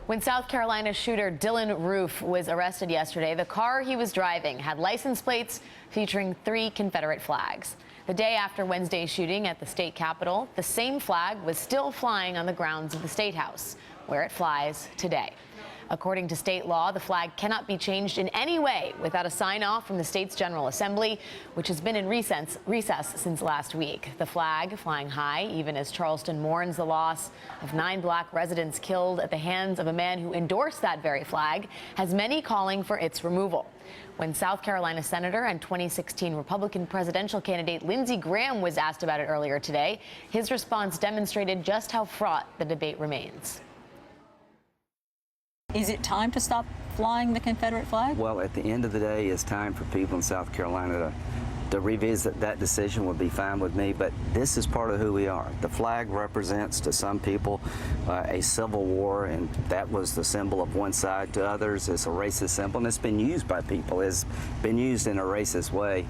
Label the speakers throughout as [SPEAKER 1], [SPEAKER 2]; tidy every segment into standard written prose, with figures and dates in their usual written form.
[SPEAKER 1] When South Carolina shooter Dylann Roof was arrested yesterday, the car he was driving had license plates featuring 3 Confederate flags. The day after Wednesday's shooting at the state capitol, the same flag was still flying on the grounds of the statehouse, where it flies today. According to state law, the flag cannot be changed in any way without a sign-off from the state's General Assembly, which has been in recess since last week. The flag flying high, even as Charleston mourns the loss of 9 black residents killed at the hands of a man who endorsed that very flag, has many calling for its removal. When South Carolina Senator and 2016 Republican presidential candidate Lindsey Graham was asked about it earlier today, his response demonstrated just how fraught the debate remains.
[SPEAKER 2] Is it time to stop flying the Confederate flag?
[SPEAKER 3] Well, at the end of the day, it's time for people in South Carolina to revisit that decision. Would be fine with me, but this is part of who we are. The flag represents to some people a civil war, and that was the symbol of one side. To others, it's a racist symbol, and it's been used by people. It's been used in a racist way.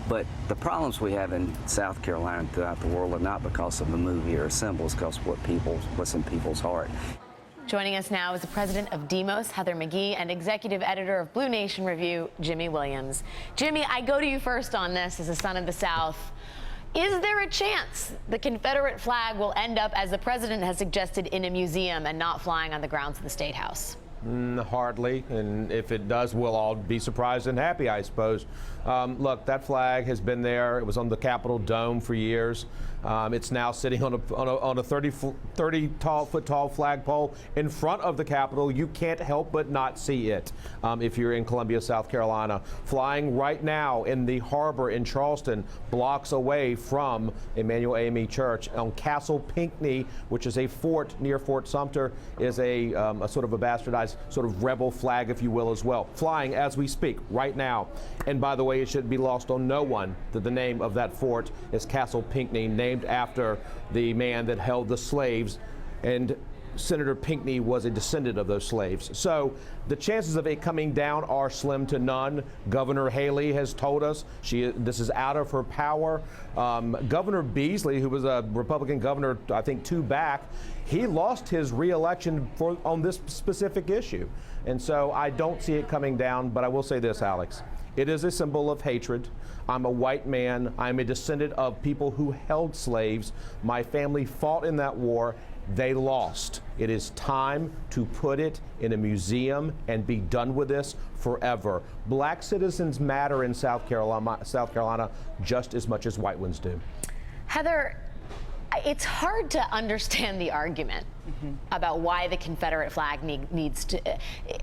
[SPEAKER 3] But the problems we have in South Carolina and throughout the world are not because of the movie or symbols, because what's in people's heart.
[SPEAKER 1] Joining us now is the president of Demos, Heather McGhee, and executive editor of Blue Nation Review, Jimmy Williams. Jimmy, I go to you first on this as a son of the South. Is there a chance the Confederate flag will end up, as the president has suggested, in a museum and not flying on the grounds of the State House?
[SPEAKER 4] Hardly, and if it does, we'll all be surprised and happy, I suppose. Look, that flag has been there. It was on the Capitol dome for years. It's now sitting on a 30-foot tall flagpole in front of the Capitol. You can't help but not see it if you're in Columbia, South Carolina. Flying right now in the harbor in Charleston, blocks away from Emanuel AME Church on Castle Pinckney, which is a fort near Fort Sumter, is a sort of a bastardized sort of rebel flag, if you will, as well. Flying as we speak right now. And by the way, it should be lost on no one that the name of that fort is Castle Pinckney, named after the man that held the slaves, and Senator Pinckney was a descendant of those slaves. So the chances of it coming down are slim to none. Governor Haley has told us this is out of her power. Governor Beasley, who was a Republican governor, I think 2 back, he lost his re-election on this specific issue. And so I don't see it coming down, but I will say this, Alex. It is a symbol of hatred. I'm a white man. I'm a descendant of people who held slaves. My family fought in that war. They lost. It is time to put it in a museum and be done with this forever. Black citizens matter in South Carolina just as much as white ones do.
[SPEAKER 1] Heather, it's hard to understand the argument about why the Confederate flag needs to,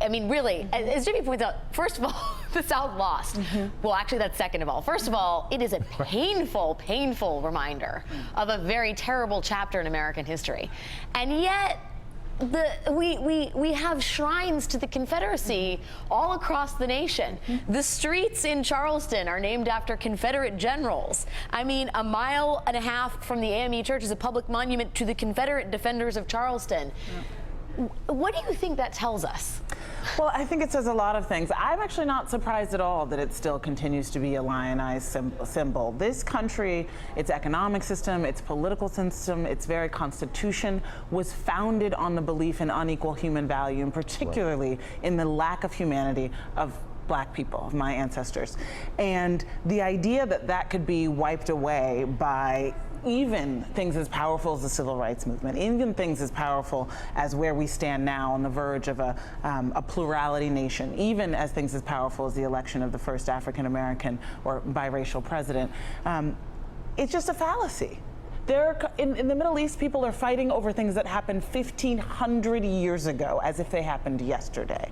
[SPEAKER 1] I mean, really, as Jimmy points out, first of all, the South lost. Well, actually, that's second of all. First of all, it is a painful, painful reminder of a very terrible chapter in American history. And yet, we have shrines to the Confederacy all across the nation. The streets in Charleston are named after Confederate generals. I mean, 1.5 miles from the AME Church is a public monument to the Confederate defenders of Charleston. What do you think that tells us?
[SPEAKER 5] Well, I think it says a lot of things. I'm actually not surprised at all that it still continues to be a lionized symbol. This country, its economic system, its political system, its very constitution was founded on the belief in unequal human value, and particularly in the lack of humanity of Black people, of my ancestors. And the idea that that could be wiped away by even things as powerful as the civil rights movement, even things as powerful as where we stand now on the verge of a plurality nation, even as things as powerful as the election of the first African-American or biracial president, it's just a fallacy. In the Middle East, people are fighting over things that happened 1,500 years ago, as if they happened yesterday.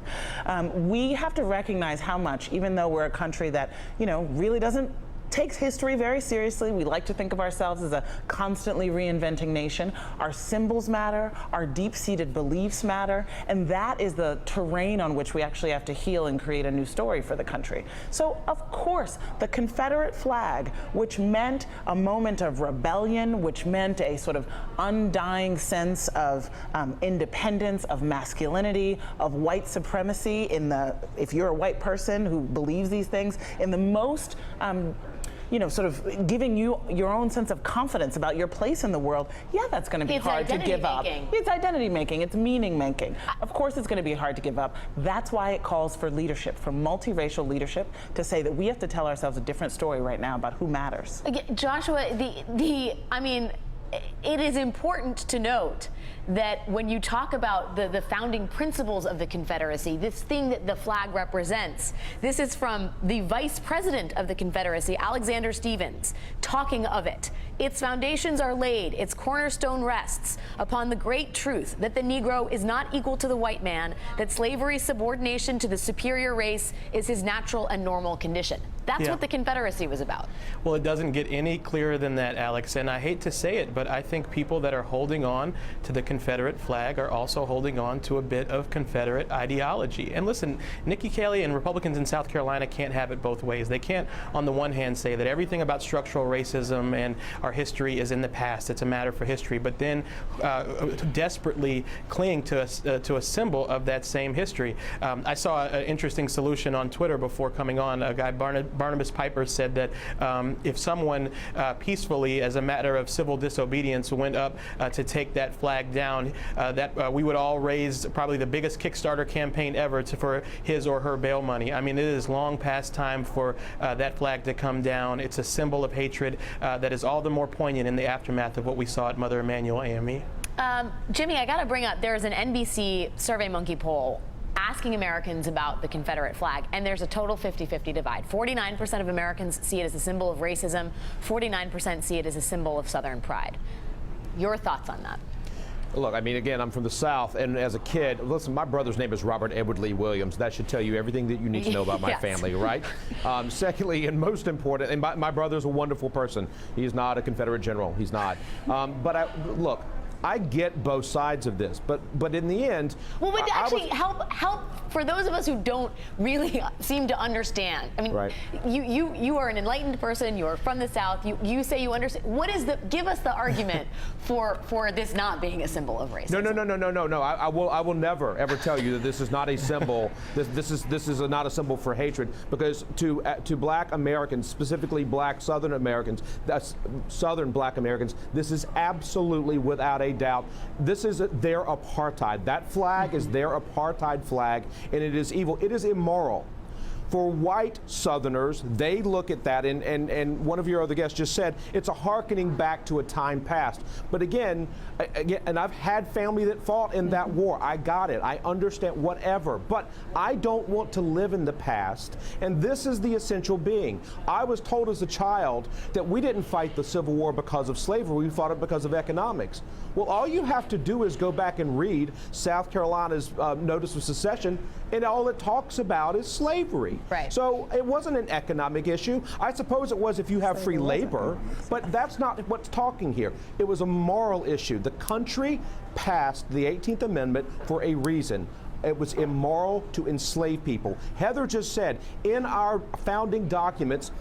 [SPEAKER 5] We have to recognize how much, even though we're a country that, really doesn't takes history very seriously. We like to think of ourselves as a constantly reinventing nation. Our symbols matter, our deep-seated beliefs matter, and that is the terrain on which we actually have to heal and create a new story for the country. So, of course, the Confederate flag, which meant a moment of rebellion, which meant a sort of undying sense of independence, of masculinity, of white supremacy if you're a white person who believes these things, in the most sort of giving you your own sense of confidence about your place in the world, yeah, that's going to be hard to give up. It's identity making. It's meaning making. Of course, it's going to be hard to give up. That's why it calls for leadership, for multiracial leadership, to say that we have to tell ourselves a different story right now about who matters.
[SPEAKER 1] Joshua, I mean, it is important to note that when you talk about the founding principles of the Confederacy, this thing that the flag represents, this is from the Vice President of the Confederacy, Alexander Stephens, talking of it. Its foundations are laid, its cornerstone rests upon the great truth that the Negro is not equal to the white man, that slavery's subordination to the superior race is his natural and normal condition. That's what the Confederacy was about.
[SPEAKER 6] Well, it doesn't get any clearer than that, Alex, and I hate to say it, but I think people that are holding on to the Confederate flag are also holding on to a bit of Confederate ideology. And listen, Nikki Haley and Republicans in South Carolina can't have it both ways. They can't, on the one hand, say that everything about structural racism and our history is in the past, it's a matter for history, but then desperately cling to a symbol of that same history. I saw an interesting solution on Twitter before coming on. A guy, Barnabas Piper, said that if someone peacefully, as a matter of civil disobedience, went up to take that flag down, that we would all raise probably the biggest Kickstarter campaign ever for his or her bail money. I mean, it is long past time for that flag to come down. It's a symbol of hatred that is all the more poignant in the aftermath of what we saw at Mother Emanuel AME.
[SPEAKER 1] Jimmy, I got to bring up, there's an NBC SurveyMonkey poll asking Americans about the Confederate flag, and there's a total 50-50 divide. 49% of Americans see it as a symbol of racism, 49% see it as a symbol of Southern pride. Your thoughts on that?
[SPEAKER 4] Look, I mean, again, I'm from the South, and as a kid, listen, my brother's name is Robert Edward Lee Williams. That should tell you everything that you need to know about my family, right? Secondly, and most important, and my brother's a wonderful person. He's not a Confederate general. He's not. Look, I get both sides of this, but in the end,
[SPEAKER 1] well, but actually help for those of us who don't really seem to understand. I mean, you are an enlightened person. You are from the South. You say you understand. Give us the argument for this not being a symbol of racism?
[SPEAKER 4] No. I will never ever tell you that this is not a symbol. This is not a symbol for hatred, because to Black Americans, specifically Black Southern Americans, that's Southern Black Americans, this is absolutely without a doubt. This is their apartheid. That flag is their apartheid flag, and it is evil. It is immoral. For white Southerners, they look at that, and one of your other guests just said, it's a hearkening back to a time past. But again, and I've had family that fought in that war. I got it. I understand, whatever. But I don't want to live in the past, and this is the essential being. I was told as a child that we didn't fight the Civil War because of slavery. We fought it because of economics. Well, all you have to do is go back and read South Carolina's Notice of Secession, and all it talks about is slavery.
[SPEAKER 1] Right.
[SPEAKER 4] So it wasn't an economic issue. I suppose it was if you have free labor, but that's not what's talking here. It was a moral issue. The country passed the 18th Amendment for a reason. It was immoral to enslave people. Heather just said, in our founding documents,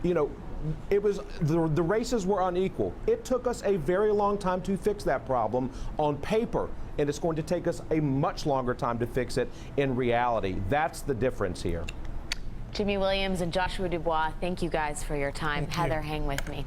[SPEAKER 4] it was the races were unequal. It took us a very long time to fix that problem on paper, and it's going to take us a much longer time to fix it in reality. That's the difference here.
[SPEAKER 1] Jimmy Williams and Joshua Dubois, thank you guys for your time. Heather, hang with me.